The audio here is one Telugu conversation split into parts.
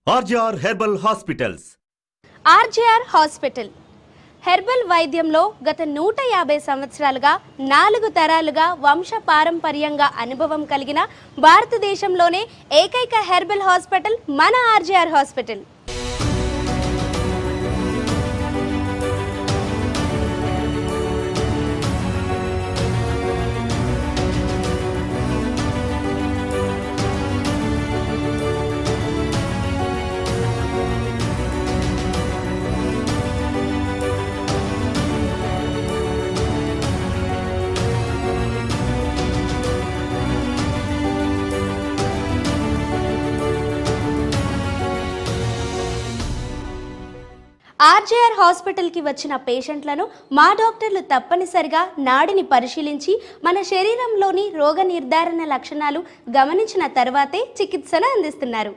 RGR herbal hospitals. RGR hospital herbal వైద్యంలో గత 150 సంవత్సరాలుగా 4 తరాలుగా వంశ పారంపర్యంగా అనుభవం కలిగిన భారతదేశంలోనే ఏకైక హెర్బల్ హాస్పిటల్ మన ఆర్జీఆర్ హాస్పిటల్. ఆర్జీఆర్ హాస్పిటల్కి వచ్చిన పేషెంట్లను మా డాక్టర్లు తప్పనిసరిగా నాడిని పరిశీలించి మన శరీరంలోని రోగ నిర్ధారణ లక్షణాలు గమనించిన తర్వాతే చికిత్సను అందిస్తున్నారు.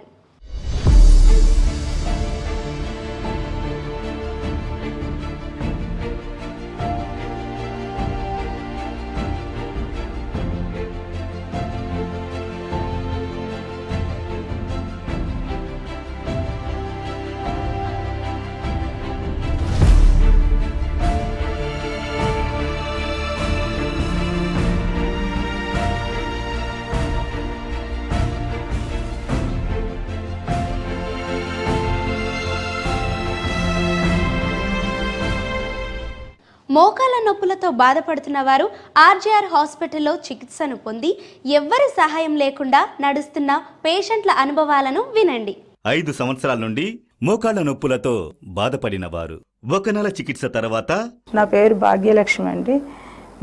మోకాళ్ళ నొప్పులతో బాధపడుతున్న వారు ఆర్జీఆర్ హాస్పిటల్లో చికిత్సను పొంది ఎవ్వరి సహాయం లేకుండా నడుస్తున్న పేషెంట్ల అనుభవాలను వినండి. 5 సంవత్సరాల నుండి మోకాళ్ళ నొప్పులతో బాధపడిన వారు 1 నెల చికిత్స తర్వాత. నా పేరు భాగ్యలక్ష్మి అండి.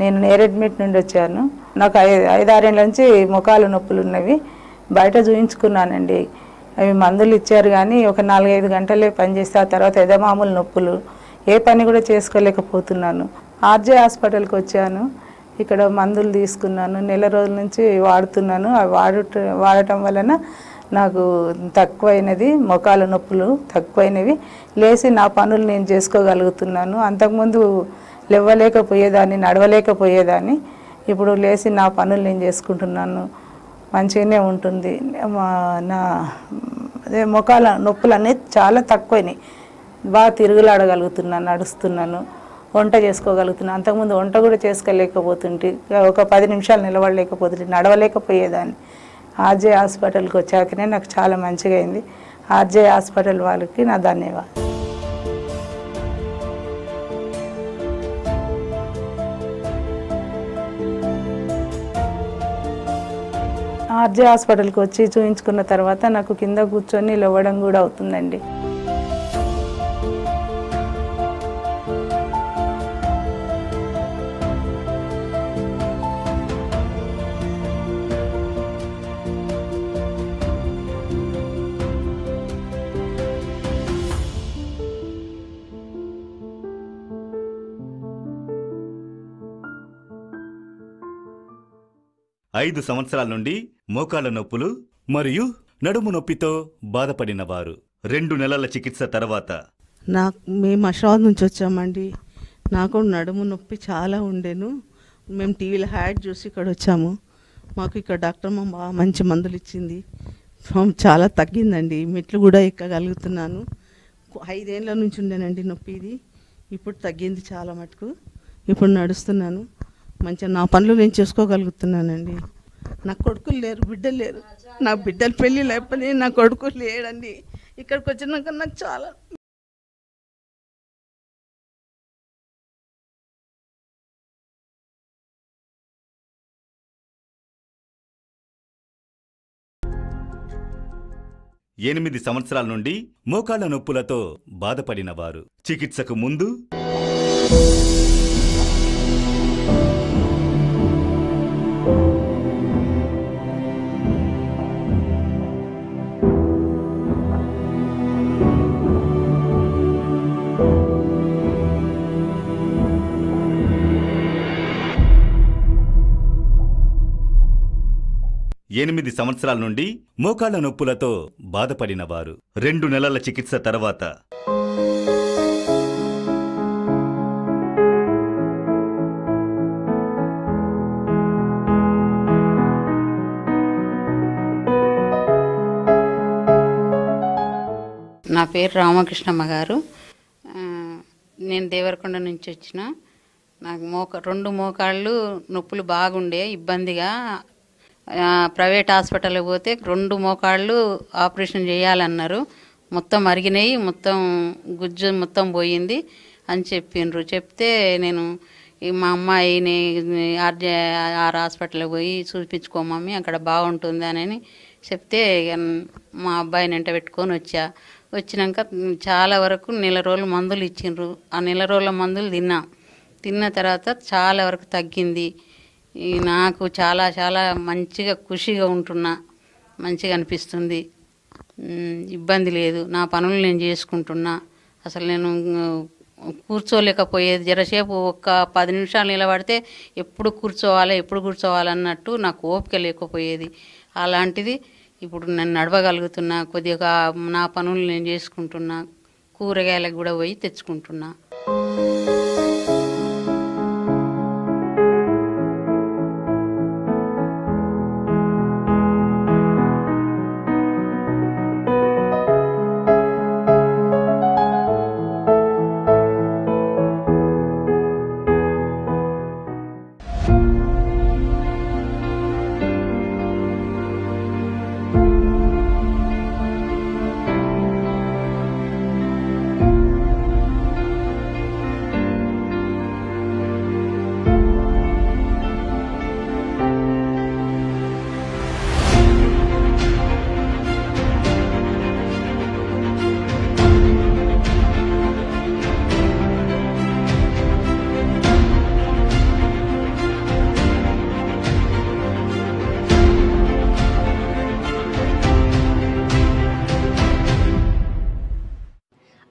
నేను నేరెడ్మిట్ నుండి వచ్చాను. నాకు 5-6 ఏళ్ళ నుంచి మోకాళ్ళ నొప్పులు ఉన్నవి. బయట చూయించుకున్నానండి. అవి మందులు ఇచ్చారు కానీ ఒక 4-5 గంటలే పనిచేస్తే ఆ తర్వాత ఎదమామూలు నొప్పులు, ఏ పని కూడా చేసుకోలేకపోతున్నాను. ఆర్జే హాస్పిటల్కి వచ్చాను. ఇక్కడ మందులు తీసుకున్నాను. నెల రోజుల నుంచి వాడుతున్నాను. అవి వాడటం వలన నాకు తక్కువైనది, మోకాళ్ళ నొప్పులు తక్కువైనవి. లేచి నా పనులు నేను చేసుకోగలుగుతున్నాను. అంతకుముందు లేవలేకపోయేదాన్ని, నడవలేకపోయేదాన్ని. ఇప్పుడు లేచి నా పనులు నేను చేసుకుంటున్నాను. మంచిగానే ఉంటుంది. నా అదే మోకాళ్ళ నొప్పులు అనేది చాలా తక్కువైనాయి. బాగా తిరుగులాడగలుగుతున్నాను, నడుస్తున్నాను, వంట చేసుకోగలుగుతున్నాను. అంతకుముందు వంట కూడా చేసుకోలేకపోతుంటే, ఒక 10 నిమిషాలు నిలబడలేకపోతుంటే, నడవలేకపోయేదాన్ని. ఆర్జే హాస్పిటల్కి వచ్చాకనే నాకు చాలా మంచిగా అయింది. ఆర్జే హాస్పిటల్ వాళ్ళకి నా ధన్యవాదాలు. ఆర్జే హాస్పిటల్కి వచ్చి చూయించుకున్న తర్వాత నాకు కింద కూర్చొని లేవడం కూడా అవుతుందండి. ఐదు సంవత్సరాల నుండి మోకాళ్ళ నొప్పులు మరియు నడుము నొప్పితో బాధపడిన వారు 2 నెలల చికిత్స తర్వాత. మేము అషాద్ నుంచి వచ్చామండి. నాకు నడుము నొప్పి చాలా ఉండేను. మేము టీవీలో హ్యాడ్ చూసి ఇక్కడ వచ్చాము. మాకు ఇక్కడ డాక్టర్ బాగా మంచి మందులు ఇచ్చింది. చాలా తగ్గిందండి. మెట్లు కూడా ఎక్కగలుగుతున్నాను. 5 ఏళ్ళ నుంచి ఉండేనండి నొప్పి. ఇది ఇప్పుడు తగ్గింది చాలా మటుకు. ఇప్పుడు నడుస్తున్నాను. మంచిగా నా పనులు నేను చేసుకోగలుగుతున్నానండి. నా కొడుకులు లేరు, బిడ్డలు లేరు. నా బిడ్డల పెళ్ళి లేకపోతే నా కొడుకులు లేడండి. ఇక్కడికి వచ్చినాక నాకు చాలా ఎనిమిది సంవత్సరాల నుండి మోకాళ్ళ నొప్పులతో బాధపడిన వారు చికిత్సకు ముందు. ఎనిమిది సంవత్సరాల నుండి మోకాళ్ళ నొప్పులతో బాధపడిన వారు 2 నెలల చికిత్స తర్వాత. నా పేరు రామకృష్ణమ్మ గారు. నేను దేవరకొండ నుంచి వచ్చిన. నాకు రెండు మోకాళ్ళు నొప్పులు బాగుండే, ఇబ్బందిగా. ప్రైవేట్ హాస్పిటల్కి పోతే 2 మోకాళ్ళు ఆపరేషన్ చేయాలన్నారు. మొత్తం అరిగినాయి, మొత్తం గుజ్జు మొత్తం పోయింది అని చెప్పిండ్రు. చెప్తే నేను మా అమ్మాయిని ఆర్ హాస్పిటల్కి పోయి చూపించుకో మమ్మీ, అక్కడ బాగుంటుంది అని చెప్తే మా అబ్బాయిని వెంట పెట్టుకొని వచ్చినాక చాలా వరకు నెల రోజులు మందులు ఇచ్చిండ్రు. ఆ నెల రోజుల మందులు తిన్న తర్వాత చాలా వరకు తగ్గింది. నాకు చాలా చాలా మంచిగా ఖుషిగా ఉంటున్నా, మంచిగా అనిపిస్తుంది. ఇబ్బంది లేదు, నా పనులు నేను చేసుకుంటున్నా. అసలు నేను కూర్చోలేకపోయేది. జరసేపు ఒక్క 10 నిమిషాలు నిలబడితే ఎప్పుడు కూర్చోవాలన్నట్టు నాకు ఓపిక లేకపోయేది. అలాంటిది ఇప్పుడు నేను నడవగలుగుతున్నా, కొద్దిగా నా పనులు నేను చేసుకుంటున్నా, కూరగాయలకు కూడా పోయి తెచ్చుకుంటున్నా.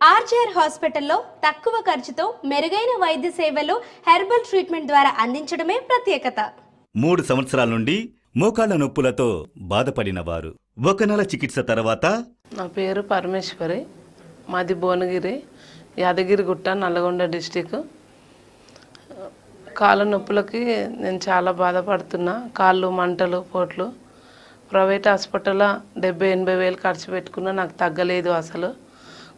ఆర్జీఆర్ హాస్పిటల్లో తక్కువ ఖర్చుతో మెరుగైన వైద్య సేవలు హెర్బల్ ట్రీట్మెంట్ ద్వారా అందించడమే ప్రత్యేకత. 3 సంవత్సరాల నుండి మోకాళ్ల నొప్పులతో బాధపడిన వారు 1 నెల చికిత్స తర్వాత. నా పేరు పరమేశ్వరి, మాది భువనగిరి, యాదగిరిగుట్ట, నల్గొండ డిస్టిక్. కాళ్ళ నొప్పులకి నేను చాలా బాధపడుతున్నా. కాళ్ళు మంటలు, పోట్లు. ప్రైవేట్ హాస్పిటల్లో 70-80 వేలు ఖర్చు పెట్టుకున్నా, నాకు తగ్గలేదు. అసలు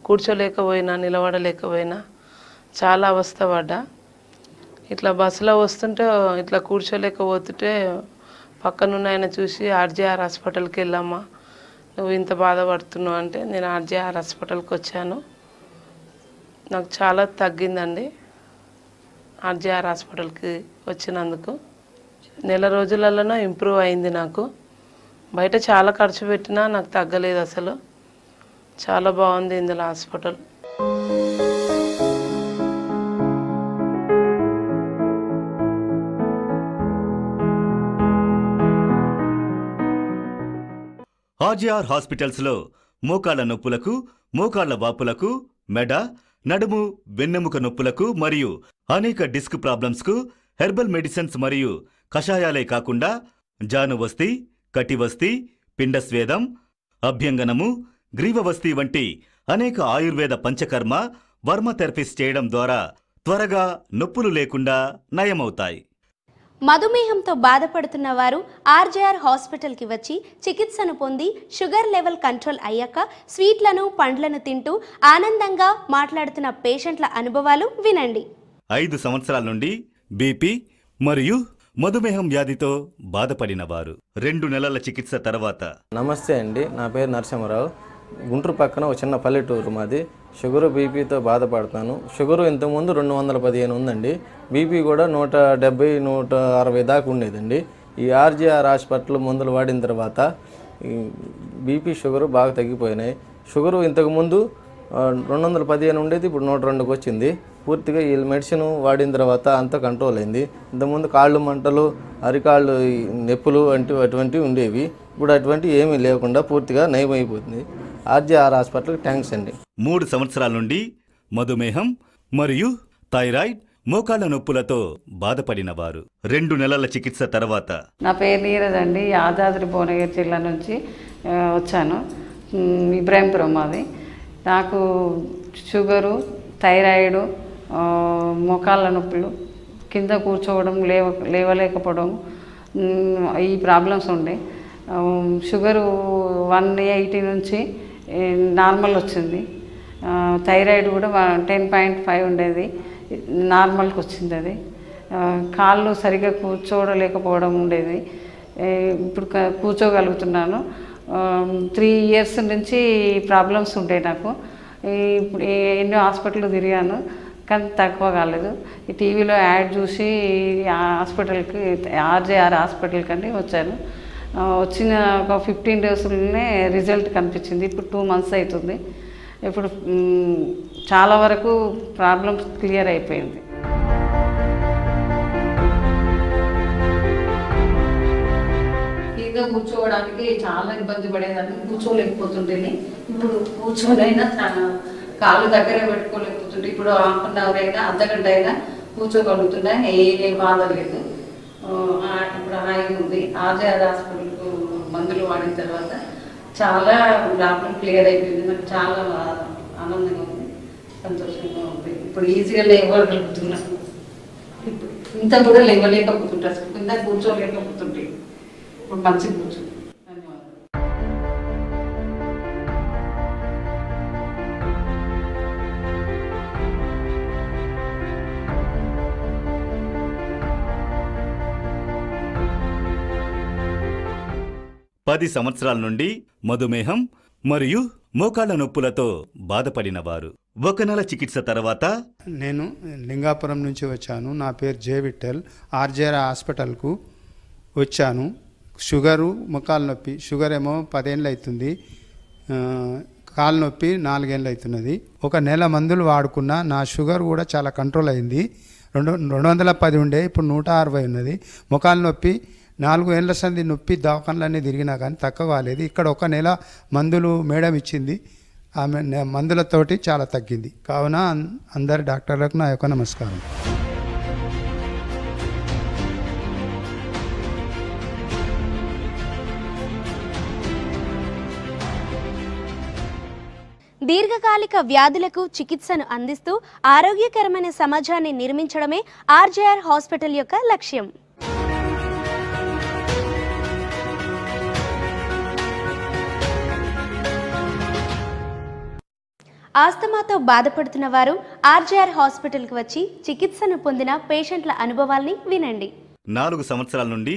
కూర్చోలేకపోయినా, నిలబడలేకపోయినా, చాలా అవస్థ పడ్డా. ఇట్లా బస్సులో వస్తుంటే ఇట్లా కూర్చోలేకపోతుంటే పక్కనున్న ఆయన చూసి ఆర్జీఆర్ హాస్పిటల్కి వెళ్ళమ్మా, నువ్వు ఇంత బాధపడుతున్నావు అంటే నేను ఆర్జీఆర్ హాస్పిటల్కి వచ్చాను. నాకు చాలా తగ్గిందండి ఆర్జీఆర్ హాస్పిటల్కి వచ్చినందుకు. నెల రోజులలోనే ఇంప్రూవ్ అయింది నాకు. బయట చాలా ఖర్చు పెట్టినా నాకు తగ్గలేదు. అసలు చాలా బాగుంది ఇందులో హాస్పిటల్. ఆర్జీఆర్ హాస్పిటల్స్లో మోకాళ్ల నొప్పులకు, మోకాళ్ల వాపులకు, మెడ, నడుము, వెన్నెముక నొప్పులకు మరియు అనేక డిస్క్ ప్రాబ్లమ్స్కు హెర్బల్ మెడిసిన్స్ మరియు కషాయాలే కాకుండా జానువస్తి, కటివస్తి, పిండస్వేదం, అభ్యంగనము, గ్రీవవస్తి వంటి అనేక ఆయుర్వేద పంచకర్మ, వర్మ థెరపీస్ చేయడం ద్వారా త్వరగా నొప్పులు లేకుండా నయమవుతాయి. మధుమేహంతో బాధపడుతున్న వారు ఆర్జీఆర్ హాస్పిటల్కి వచ్చి చికిత్సను పొంది షుగర్ లెవెల్ కంట్రోల్ అయ్యాక స్వీట్లను, పండ్లను తింటూ ఆనందంగా మాట్లాడుతున్న పేషెంట్ల అనుభవాలు వినండి. 5 సంవత్సరాల నుండి బీపీ మరియు మధుమేహం వ్యాధితో బాధపడిన వారు 2 నెలల చికిత్స తర్వాత. నమస్తే అండి, నా పేరు నరసింహరావు. గుంటూరు పక్కన ఒక చిన్న పల్లెటూరు మాది. షుగరు, బీపీతో బాధపడతాను. షుగరు ఇంతకుముందు 215 ఉందండి. బీపీ కూడా 170-160 దాకా ఉండేదండి. ఈ ఆర్జీఆర్ హాస్పిటల్ మందులు వాడిన తర్వాత ఈ బీపీ, షుగరు బాగా తగ్గిపోయినాయి. షుగరు ఇంతకుముందు 215 ఉండేది, ఇప్పుడు 102కి వచ్చింది. పూర్తిగా ఈ మెడిసిన్ వాడిన తర్వాత అంతా కంట్రోల్ అయింది. ఇంతకుముందు కాళ్ళు మంటలు, అరికాళ్ళు నొప్పులు అటువంటివి ఉండేవి. ఇప్పుడు అటువంటి ఏమీ లేకుండా పూర్తిగా నయమైపోతుంది. ఆర్జీఆర్ హాస్పిటల్కి థ్యాంక్స్ అండి. 3 సంవత్సరాల నుండి మధుమేహం మరియు థైరాయిడ్, మోకాళ్ల నొప్పులతో బాధపడిన వారు 2 నెలల చికిత్స తర్వాత. నా పేరు నీరజ్ అండి, యాదాద్రి భువనగిరి జిల్లా నుంచి వచ్చాను. ఇబ్రాహీంపురం అది. నాకు షుగరు, థైరాయిడ్, మోకాళ్ళ నొప్పులు, కింద కూర్చోవడం, లేవలేకపోవడం, ఈ ప్రాబ్లమ్స్ ఉండే. షుగరు 180 నుంచి నార్మల్ వచ్చింది. థైరాయిడ్ కూడా 10.5 ఉండేది, నార్మల్కి వచ్చింది. అది కాళ్ళు సరిగ్గా కూర్చోడలేకపోవడం ఉండేది, ఇప్పుడు కూర్చోగలుగుతున్నాను. 3 years నుంచి ప్రాబ్లమ్స్ ఉంటాయి నాకు. ఇప్పుడు ఎన్నో హాస్పిటల్ తిరిగాను కానీ తక్కువ కాలేదు. ఈ టీవీలో యాడ్ చూసి హాస్పిటల్కి ఆర్జేఆర్ హాస్పిటల్ కంటే వచ్చాను. వచ్చిన ఒక 15 daysలోనే రిజల్ట్ కనిపించింది. ఇప్పుడు 2 months అవుతుంది. ఇప్పుడు చాలా వరకు ప్రాబ్లమ్స్ క్లియర్ అయిపోయింది. ఈజీగా కూర్చోవడానికి చాలా ఇబ్బంది పడేదాన్ని, కూర్చోలేకపోతుంటేనే. ఇప్పుడు కూర్చోనైనా కాళ్ళు దగ్గర పెట్టుకోలేకపోతుంటే ఇప్పుడు 1/2 అయినా అర్ధగంట అయినా కూర్చోగలుగుతున్నా, ఏ బాధ లేదు. ఇప్పుడు హాయిగా ఉంది. ఆర్జేఆర్ హాస్పిటల్కు మందులు వాడిన తర్వాత చాలా ప్రాబ్లం క్లియర్ అయిపోయింది. నాకు చాలా ఆనందంగా ఉంది, సంతోషంగా ఉంది. ఇప్పుడు ఈజీగా లేవగలుగుతున్నాను. ఇప్పుడు ఇంత కూడా లేవలేకపోతుంటా, కింద కూర్చోలేకపోతుంటే ఇప్పుడు మంచిగా కూర్చుంటాను. పది సంవత్సరాల నుండి మధుమేహం మరియు మోకాళ్ల నొప్పులతో బాధపడినవారు 1 నెల చికిత్స తర్వాత నేను లింగాపురం నుంచి వచ్చాను. నా పేరు జే విఠల్. ఆర్జేఆర్ హాస్పిటల్కు వచ్చాను. షుగరు, మోకాళ్ళ నొప్పి. షుగర్ ఏమో 10 ఏళ్ళు అవుతుంది, కాళ్ళ నొప్పి 4 ఏళ్ళు అవుతున్నది. 1 నెల మందులు వాడుకున్నా నా షుగర్ కూడా చాలా కంట్రోల్ అయింది. 210 ఉండే, ఇప్పుడు 160 ఉన్నది. మోకాళ్ళ నొప్పి 4 ఏళ్ల సంది నొప్పి దవాఖానలన్నీ తిరిగినా కానీ తక్కువ కాలేదు. ఇక్కడ 1 నెల మందులు మేడం ఇచ్చింది, ఆమె మందులతోటి చాలా తగ్గింది. కావున అందరి డాక్టర్లకు నా యొక్క నమస్కారం. దీర్ఘకాలిక వ్యాధులకు చికిత్సను అందిస్తూ ఆరోగ్యకరమైన సమాజాన్ని నిర్మించడమే ఆర్జేఆర్ హాస్పిటల్ యొక్క లక్ష్యం. ఆస్తమాతో బాధపడుతున్న వారు ఆర్జేఆర్ హాస్పిటల్కి వచ్చి చికిత్సను పొందిన పేషెంట్ల అనుభవాల్ని వినండి. 4 సంవత్సరాల నుండి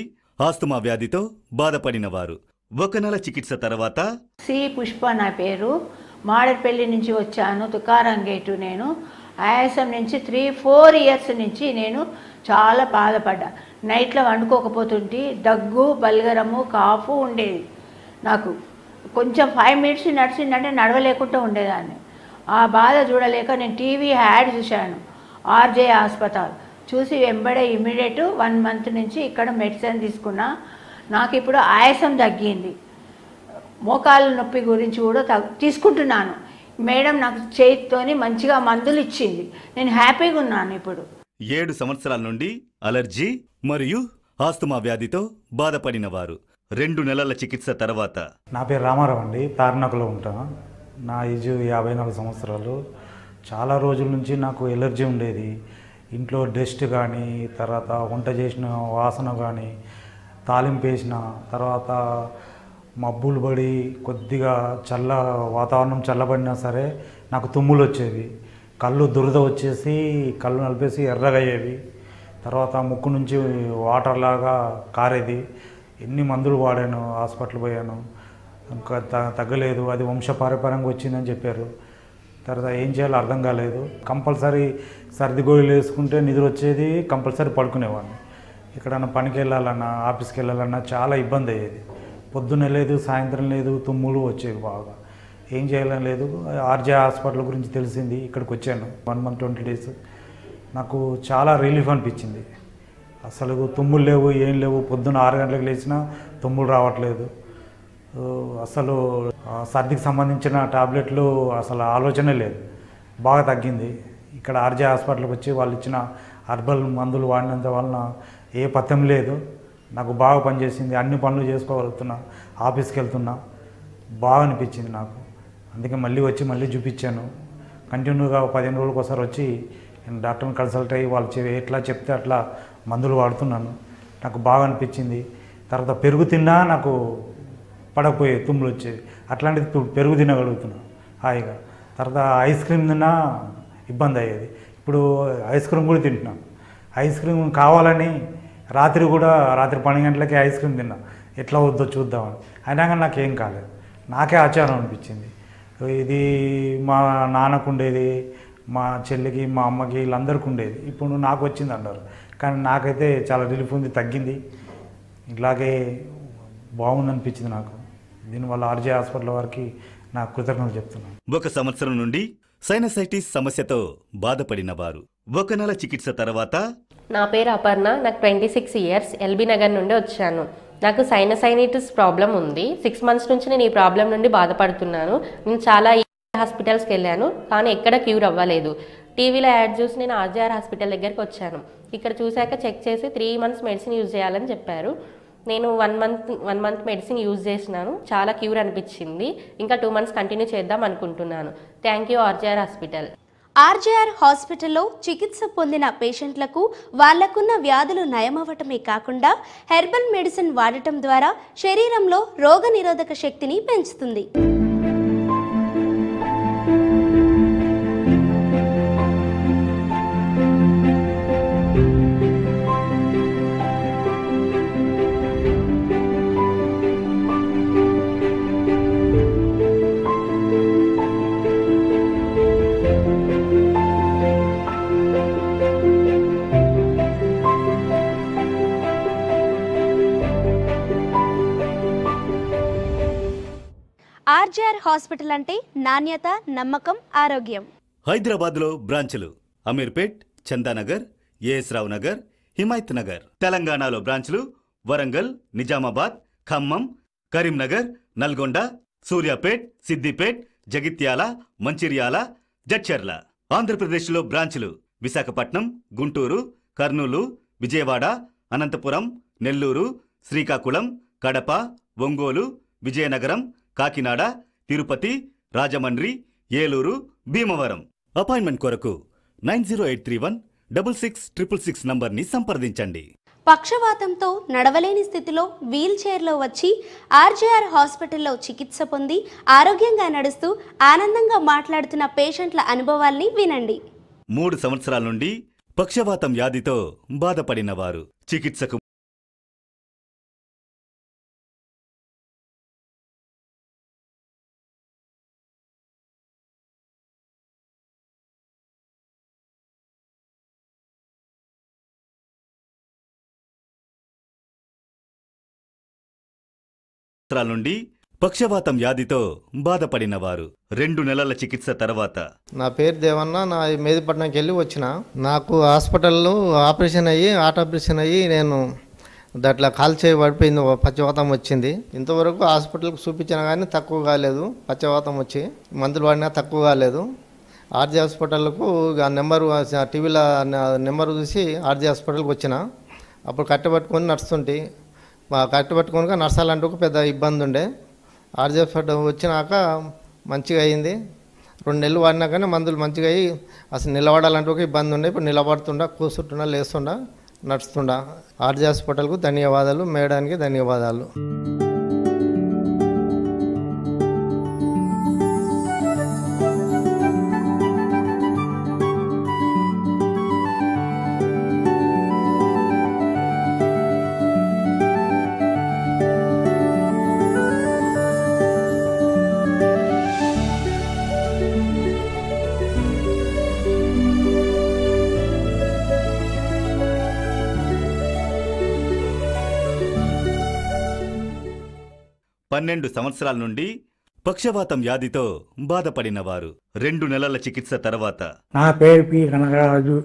ఆస్తమా వ్యాధితో బాధపడినవారు 1 నెల చికిత్స తర్వాత సి పుష్ప నా పేరు. మాడపల్లి నుంచి వచ్చాను, తుకారం గేటు. నేను ఆయాసం నుంచి 3-4 years నుంచి నేను చాలా బాధపడ్డా. నైట్లో వండుకోకపోతుంటే దగ్గు, బల్గరము, కాఫు ఉండేది. నాకు కొంచెం 5 minutes నడిచిందంటే నడవలేకుండా ఉండేదాన్ని. ఆ బాధ చూడలేక నేను టీవీ యాడ్ చూశాను, ఆర్జే హాస్పిటల్ చూసి వెంబడే ఇమ్మీడియట్ 1 month నుంచి ఇక్కడ మెడిసిన్ తీసుకున్నా. నాకు ఇప్పుడు ఆయాసం తగ్గింది. మోకాళ్ళ నొప్పి గురించి కూడా తీసుకుంటున్నాను. మేడం నాకు చేతితోని మంచిగా మందులు ఇచ్చింది, నేను హ్యాపీగా ఉన్నాను. ఇప్పుడు 7 సంవత్సరాల నుండి అలర్జీ మరియు ఆస్తమా వ్యాధితో బాధపడినవారు 2 నెలల చికిత్స తర్వాత నా పేరు రామారావు అండి, తార్నాకలో ఉంటాను. నా ఏజ్ 54 సంవత్సరాలు. చాలా రోజుల నుంచి నాకు ఎలర్జీ ఉండేది. ఇంట్లో డస్ట్ కానీ, తర్వాత వంట చేసిన వాసన కానీ, తాలింపు వేసిన తర్వాత మబ్బులు పడి కొద్దిగా వాతావరణం చల్లబడినా సరే నాకు తుమ్ములు వచ్చేవి. కళ్ళు దురద వచ్చేసి కళ్ళు నలిపేసి ఎర్రగా అయ్యేవి. తర్వాత ముక్కు నుంచి వాటర్ లాగా కారేది. ఎన్ని మందులు వాడాను, హాస్పిటల్ పోయాను, ఇంకా తగ్గలేదు. అది వంశపారంపర్యంగా వచ్చిందని చెప్పారు. తర్వాత ఏం చేయాలో అర్థం కాలేదు. కంపల్సరీ సర్ది గోళీలు వేసుకుంటే నిద్ర వచ్చేది, కంపల్సరీ పడుకునేవాడిని. ఎక్కడన్నా పనికి వెళ్ళాలన్నా, ఆఫీస్కి వెళ్ళాలన్నా చాలా ఇబ్బంది అయ్యేది. పొద్దున్నే లేదు, సాయంత్రం లేదు, తుమ్ములు వచ్చేవి బాగా. ఏం చేయాలని లేదు. ఆర్జే హాస్పిటల్ గురించి తెలిసింది, ఇక్కడికి వచ్చాను. 1 month 20 days. నాకు చాలా రిలీఫ్ అనిపించింది. అసలు తుమ్ములు లేవు, ఏం లేవు. పొద్దున్న 6 గంటలకు లేచినా తుమ్ములు రావట్లేదు. అసలు సర్దికి సంబంధించిన టాబ్లెట్లు అసలు ఆలోచనే లేదు, బాగా తగ్గింది. ఇక్కడ ఆర్జే హాస్పిటల్కి వచ్చి వాళ్ళు ఇచ్చిన హర్బల్ మందులు వాడినంత వలన ఏ పథ్యం లేదు. నాకు బాగా పనిచేసింది. అన్ని పనులు చేసుకోగలుగుతున్నా, ఆఫీస్కి వెళ్తున్నా. బాగా అనిపించింది నాకు. అందుకే మళ్ళీ చూపించాను. కంటిన్యూగా 15 రోజులకు ఒకసారి వచ్చి నేను డాక్టర్ని కన్సల్ట్ అయ్యి వాళ్ళు ఎట్లా చెప్తే అట్లా మందులు వాడుతున్నాను. నాకు బాగా అనిపించింది. తర్వాత పెరుగు తిన్నా నాకు పడకపోయేది, తుమ్ములు వచ్చేది. అట్లాంటిది ఇప్పుడు పెరుగు తినగలుగుతున్నాను హాయిగా. తర్వాత ఐస్ క్రీమ్ తిన్నా ఇబ్బంది అయ్యేది, ఇప్పుడు ఐస్ క్రీమ్ కూడా తింటున్నాను. ఐస్ క్రీమ్ కావాలని రాత్రి 12 గంటలకి ఐస్ క్రీమ్ తిన్నా, ఎట్లా వద్దో చూద్దామని. అయినా కానీ నాకేం కాలేదు, నాకే ఆచారం అనిపించింది. ఇది మా నాన్నకు ఉండేది, మా చెల్లికి, మా అమ్మకి, వీళ్ళందరికీ ఉండేది. ఇప్పుడు నాకు వచ్చింది అంటారు, కానీ నాకైతే చాలా రిలీఫ్ ఉంది, తగ్గింది. ఇలాగే బాగుందనిపించింది నాకు. దీనివల్ల ఆర్జే హాస్పిటల్ వారికి నాకు కృతజ్ఞతలు చెప్తున్నాను. 1 సంవత్సరం నుండి సైనసైటిస్ సమస్యతో బాధపడిన వారు 1 నెల చికిత్స తర్వాత. నా పేరు అపర్ణ, నాకు 26 ఇయర్స్, ఎల్బీ నగర్ నుండి వచ్చాను. నాకు సైనసైటిస్ ప్రాబ్లం ఉంది. 6 మంత్స్ నుంచి నేను ఈ ప్రాబ్లం నుండి బాధపడుతున్నాను. నేను చాలా హాస్పిటల్స్కి వెళ్ళాను, కానీ ఎక్కడ క్యూర్ అవ్వలేదు. టీవీలో యాడ్ చూసి నేను ఆర్జేఆర్ హాస్పిటల్ దగ్గరికి వచ్చాను. ఇక్కడ చూశాక చెక్ చేసి 3 మంత్స్ మెడిసిన్ యూజ్ చేయాలని చెప్పారు. నేను 1 మంత్ మెడిసిన్ యూజ్ చేసినాను, చాలా క్యూర్ అనిపించింది. ఇంకా 2 మంత్స్ కంటిన్యూ చేద్దాం అనుకుంటున్నాను. Thank you RJR hospital. RJR హాస్పిటల్లో చికిత్స పొందిన పేషెంట్లకు వాళ్లకున్న వ్యాధులు నయమవ్వటమే కాకుండా హెర్బల్ మెడిసిన్ వాడటం ద్వారా శరీరంలో రోగనిరోధక శక్తిని పెంచుతుంది. ఆర్జేఆర్ హాస్పిటల్ అంటే నాణ్యత, నమ్మకం, ఆరోగ్యం. హైదరాబాద్లో బ్రాంచులు అమీర్పేట్, చందానగర్, ఏఎస్ రావు నగర్, హిమాయత్ నగర్. తెలంగాణలో బ్రాంచులు వరంగల్, నిజామాబాద్, ఖమ్మం, కరీంనగర్, నల్గొండ, సూర్యాపేట్, సిద్దిపేట్, జగిత్యాల, మంచిర్యాల, జడ్చర్ల. ఆంధ్రప్రదేశ్లో బ్రాంచులు విశాఖపట్నం, గుంటూరు, కర్నూలు, విజయవాడ, అనంతపురం, నెల్లూరు, శ్రీకాకుళం, కడప, ఒంగోలు, విజయనగరం, కాకినాడ, తిరుపతి, రాజమండ్రి, ఏలూరు, భీమవరం. అపాయింట్మెంట్ కొరకు 9083166666 నంబర్ని సంప్రదించండి. పక్షవాతంతో నడవలేని స్థితిలో వీల్ చైర్లో వచ్చి ఆర్జేఆర్ హాస్పిటల్లో చికిత్స పొంది ఆరోగ్యంగా నడుస్తూ ఆనందంగా మాట్లాడుతున్న పేషెంట్ల అనుభవాల్ని వినండి. 3 సంవత్సరాల నుండి పక్షవాతం వ్యాధితో బాధపడిన వారు చికిత్సకు నుండి పక్షవాతం వ్యాధితో బాధపడిన వారు 2 నెలల చికిత్స తర్వాత. నా పేరు దేవన్న, నా మేదిపట్నంకి వెళ్ళి వచ్చిన. నాకు హాస్పిటల్లో ఆపరేషన్ అయ్యి నేను దాంట్లో కాలు చేయి పడిపోయింది, పచ్చవాతం వచ్చింది. ఇంతవరకు హాస్పిటల్కి చూపించినా కానీ తక్కువ కాలేదు, పచ్చవాతం వచ్చి మందులు వాడినా తక్కువ కాలేదు. ఆర్జే హాస్పిటల్కు ఆ నెంబరు, టీవీలో నెంబర్ చూసి ఆర్జే హాస్పిటల్కి వచ్చిన. అప్పుడు కట్టబట్టుకొని నడుస్తుంటే, కట్టబట్టుకొని నడసాలంటే ఒక పెద్ద ఇబ్బంది ఉండే. ఆర్జే హాస్పిటల్ వచ్చినాక మంచిగా అయింది. 2 నెలలు వాడినా కానీ మందులు మంచిగా అయ్యి అసలు నిలబడాలంటే ఒక ఇబ్బంది ఉండే. ఇప్పుడు నిలబడుతుండా, కూర్చుంటున్నా, లేస్తుండా, నడుస్తుండా. ఆర్జే హాస్పిటల్కు ధన్యవాదాలు, మేడానికి ధన్యవాదాలు. పన్నెండు సంవత్సరాల నుండి పక్షవాతం వ్యాధితో బాధపడిన వారు 2 నెలల చికిత్స తర్వాత. నా పేరు పి కనకరాజు,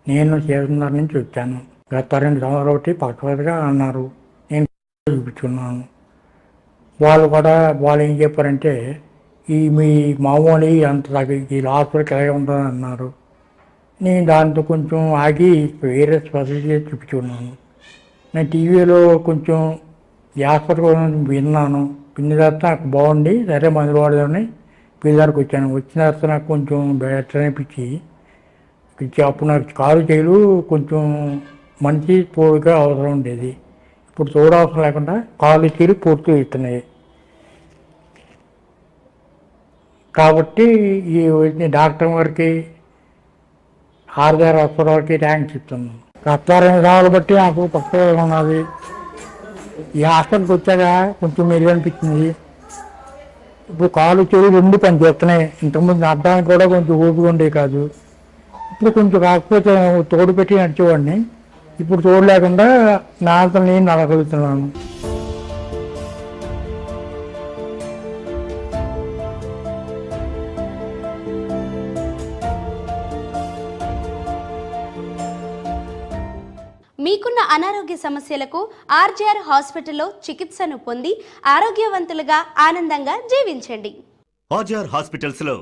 నేను చేరున్నర నుంచి వచ్చాను. గత 2 సంవత్సరాలు పక్షవాతగా అన్నారు. నేను చూపించుకున్నాను. వాళ్ళు ఏం చెప్పారంటే, మీ మామూలు అంత ఈ హాస్పిటల్కి ఎలాగే ఉంటుందని అన్నారు. నేను దాంతో కొంచెం ఆగి వేరే స్పెషలిటీ చూపించుకున్నాను. నేను టీవీలో కొంచెం ఈ హాస్పిటల్ విన్నాను. విన్న తర్వాత నాకు బాగుండి సరే మందులు వాడదామని పిల్లలకి వచ్చాను. వచ్చిన తర్వాత నాకు కొంచెం బెటర్ అనిపించి అప్పుడు నాకు కాలు చేయలు కొంచెం మంచి తోడుగా అవసరం ఉండేది. ఇప్పుడు చూడవసరం లేకుండా కాలు చీరి పూర్తిగా ఇస్తున్నాయి. కాబట్టి ఈ డాక్టర్ గారికి ఆర్గార్ హాస్పిటల్కి థ్యాంక్స్ చెప్తున్నాను. రక్తారం రావాలి బట్టి నాకు పక్కగా ఉన్నది. ఈ హాస్పిటల్కి వచ్చాక కొంచెం మెరుగు అనిపించింది. ఇప్పుడు కాలు చెవి రెండు పని చేస్తున్నాయి. ఇంతకుముందు అడ్డానికి కూడా కొంచెం ఓపిక ఉండే కాదు. ఇప్పుడు కొంచెం కాకపోతే తోడు పెట్టి నడిచేవాడిని. ఇప్పుడు చూడలేకుండా నా అంతా నేను నడగలుగుతున్నాను. మీకున్న అనారోగ్య సమస్యలకు ఆర్జీఆర్ హాస్పిటల్లో చికిత్సను పొంది ఆరోగ్యవంతులుగా ఆనందంగా జీవించండి. ఆర్జీఆర్ హాస్పిటల్స్ లో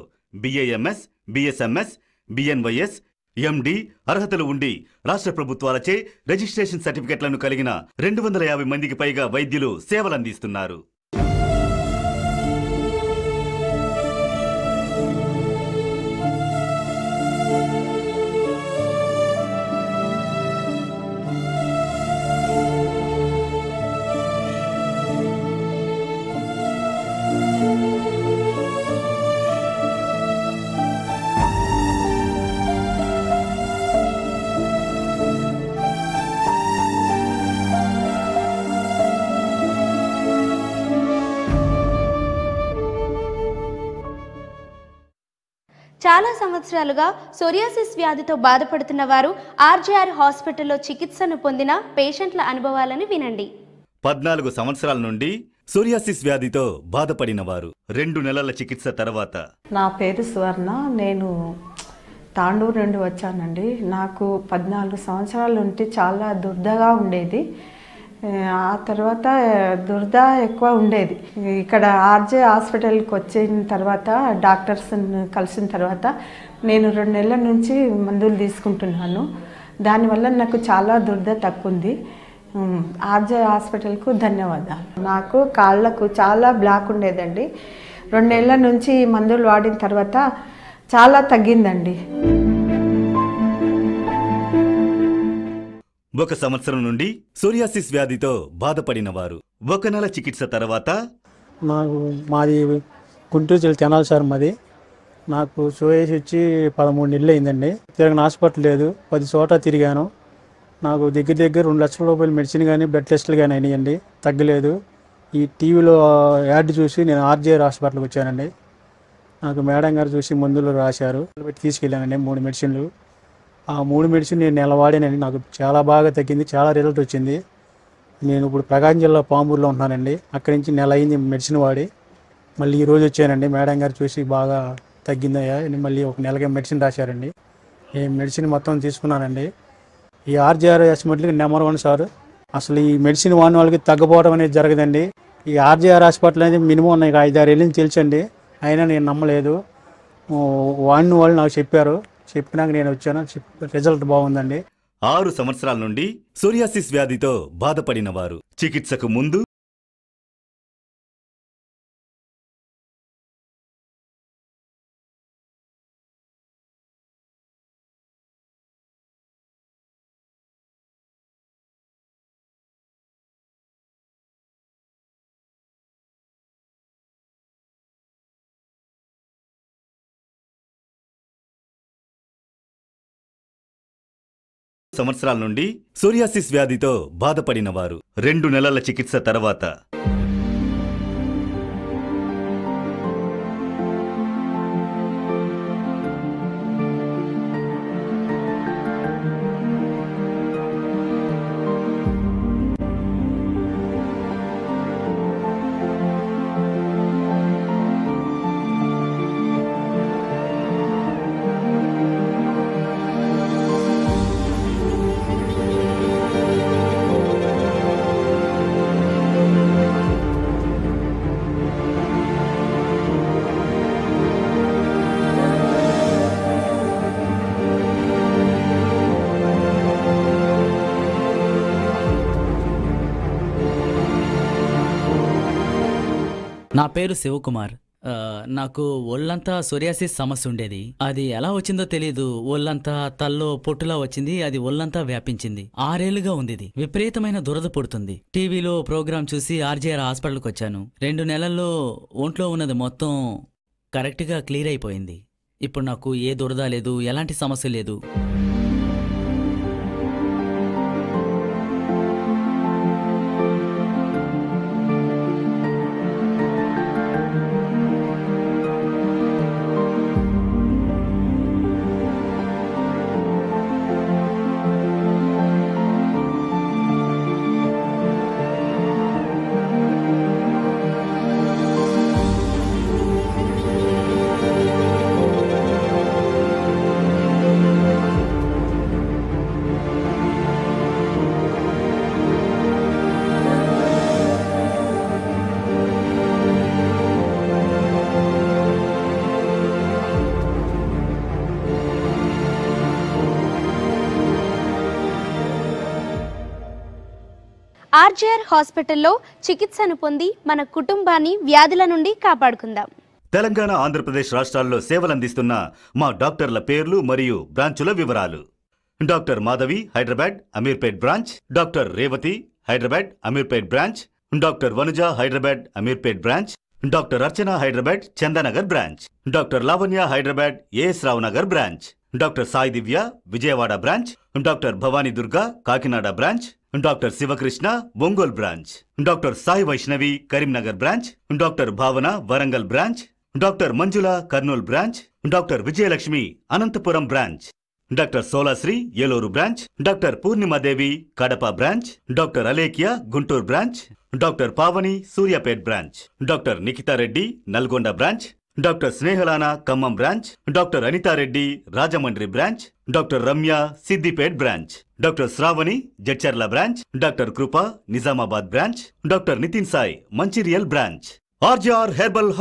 బిఏఎంఎస్, బిఎస్ఎంఎస్, బిఎన్వైఎస్, ఎండి అర్హతలు ఉండి రాష్ట్ర ప్రభుత్వాలచే రిజిస్ట్రేషన్ సర్టిఫికెట్లను కలిగిన 250 మందికి పైగా వైద్యులు సేవలందిస్తున్నారు. చాలా సంవత్సరాలుగా సోరియాసిస్ వ్యాధితో బాధపడుతున్న వారు ఆర్జీఆర్ హాస్పిటల్లో చికిత్సను పొందిన పేషెంట్ల అనుభవాలను వినండి. 14 సంవత్సరాల నుండి సోరియాసిస్ వ్యాధితో బాధపడిన వారు 2 నెలల చికిత్స తర్వాత. నా పేరు సువర్ణ. నేను తాండూరు నుండి వచ్చానండి. నాకు 14 సంవత్సరాల నుండి చాలా దుర్దగా ఉండేది. ఆ తర్వాత దురద ఎక్కువ ఉండేది. ఇక్కడ ఆర్జే హాస్పిటల్కి వచ్చిన తర్వాత డాక్టర్స్ కలిసిన తర్వాత నేను 2 నెలల నుంచి మందులు తీసుకుంటున్నాను. దానివల్ల నాకు చాలా దురద తగ్గుంది. ఆర్జే హాస్పిటల్కు ధన్యవాదాలు. నాకు కాళ్ళకు చాలా బ్లాక్ ఉండేదండి. 2 నెలల నుంచి మందులు వాడిన తర్వాత చాలా తగ్గిందండి. 1 సంవత్సరం నుండి సోరియాసిస్ వ్యాధితో బాధపడిన వారు 1 నెల చికిత్స తర్వాత. మాది గుంటూరు జిల్లా తెనాలి సార్. నాకు సోరియాసిస్ వచ్చి 13 నెలలు అయిందండి. తిరగని హాస్పిటల్ లేదు, 10 చోట తిరిగాను. నాకు దగ్గర 2 లక్షల రూపాయలు మెడిసిన్ కానీ బ్లడ్ టెస్టులు కానీ అయినాయండి, తగ్గలేదు. ఈ టీవీలో యాడ్ చూసి నేను ఆర్జీఆర్ హాస్పిటల్కి వచ్చానండి. నాకు మేడం గారు చూసి మందులు రాశారు, తీసుకెళ్ళానండి 3 మెడిసిన్లు. ఆ 3 మెడిసిన్ నేను నెల వాడానండి. నాకు చాలా బాగా తగ్గింది, చాలా రిజల్ట్ వచ్చింది. నేను ఇప్పుడు ప్రకాశం జిల్లా పాంబూరులో ఉంటున్నానండి. అక్కడి నుంచి నెల అయింది మెడిసిన్ వాడి. మళ్ళీ ఈరోజు వచ్చానండి. మేడం గారు చూసి బాగా తగ్గిందయ్యా, మళ్ళీ 1 నెలకి మెడిసిన్ రాశారండి. ఈ మెడిసిన్ మొత్తం తీసుకున్నానండి. ఈ ఆర్జీఆర్ హాస్పిటల్కి నెంబర్ 1 సార్. అసలు ఈ మెడిసిన్ వాడిన వాళ్ళకి తగ్గపోవడం అనేది జరగదండి. ఈ ఆర్జీఆర్ హాస్పిటల్ అనేది మినిమం నాకు 5-6 ఏళ్ళ నుంచి తెలుసండి. అయినా నేను నమ్మలేదు. వాడిన వాళ్ళు నాకు చెప్పినాక నేను వచ్చాను. రిజల్ట్ బాగుందండి. 6 సంవత్సరాల నుండి సోరియాసిస్ వ్యాధితో బాధపడిన వారు చికిత్సకు ముందు సంవత్సరాల నుండి సోరియాసిస్ వ్యాధితో బాధపడిన వారు 2 నెలల చికిత్స తర్వాత. నా పేరు శివకుమార్. నాకు ఒళ్ళంతా సోరియాసిస్ సమస్య ఉండేది. అది ఎలా వచ్చిందో తెలీదు. ఒళ్ళంతా తల్లో పొట్టులా వచ్చింది. అది ఒళ్ళంతా వ్యాపించింది. 6 ఏళ్లుగా ఉంది. ఇది విపరీతమైన దురద పుడుతుంది. టీవీలో ప్రోగ్రాం చూసి ఆర్జేఆర్ హాస్పిటల్కి వచ్చాను. 2 నెలల్లో ఒంట్లో ఉన్నది మొత్తం కరెక్ట్గా క్లియర్ అయిపోయింది. ఇప్పుడు నాకు ఏ దురద లేదు, ఎలాంటి సమస్య లేదు. ఆర్జేఆర్ హాస్పిటల్లో చికిత్సను పొంది మన కుటుంబాన్ని వ్యాధుల నుండి కాపాడుకుందాం. తెలంగాణ, ఆంధ్రప్రదేశ్ రాష్ట్రాల్లో సేవలందిస్తున్న మా డాక్టర్ల పేర్లు మరియు బ్రాంచుల వివరాలు. Doctor Madhavi, Hyderabad Ameerpet branch. Doctor Revathi, Hyderabad Ameerpet branch. Doctor Vanuja, Hyderabad Ameerpet branch. Doctor Archana, Hyderabad Chandanagar branch. Doctor Lavanya, Hyderabad AS Rao Nagar branch. Doctor Sai Divya, Vijayawada branch. Doctor Bhavani Durga, Kakinada branch. Doctor Sivakrishna, Ongole branch. Doctor Sai Vaishnavi, Karimnagar branch. Doctor Bhavana, Warangal branch. Doctor Manjula, Kurnool branch. Doctor Vijayalakshmi, Anantapur branch. Doctor Solasri, Eluru branch. Doctor Purnimadevi, Kadapa branch. Doctor Alekhya, Guntur branch. Doctor Pavani, Suryapet branch. Doctor Nikithareddy, Nalgonda branch. Doctor Snehalana, Khammam branch. Doctor Anithareddy, Rajahmundry branch. Doctor Ramya, Siddipet branch. Doctor Sravani, Jadcherla branch. Doctor Krupa, Nizamabad branch. Doctor Nithin Sai, Mancherial branch. RJR herbal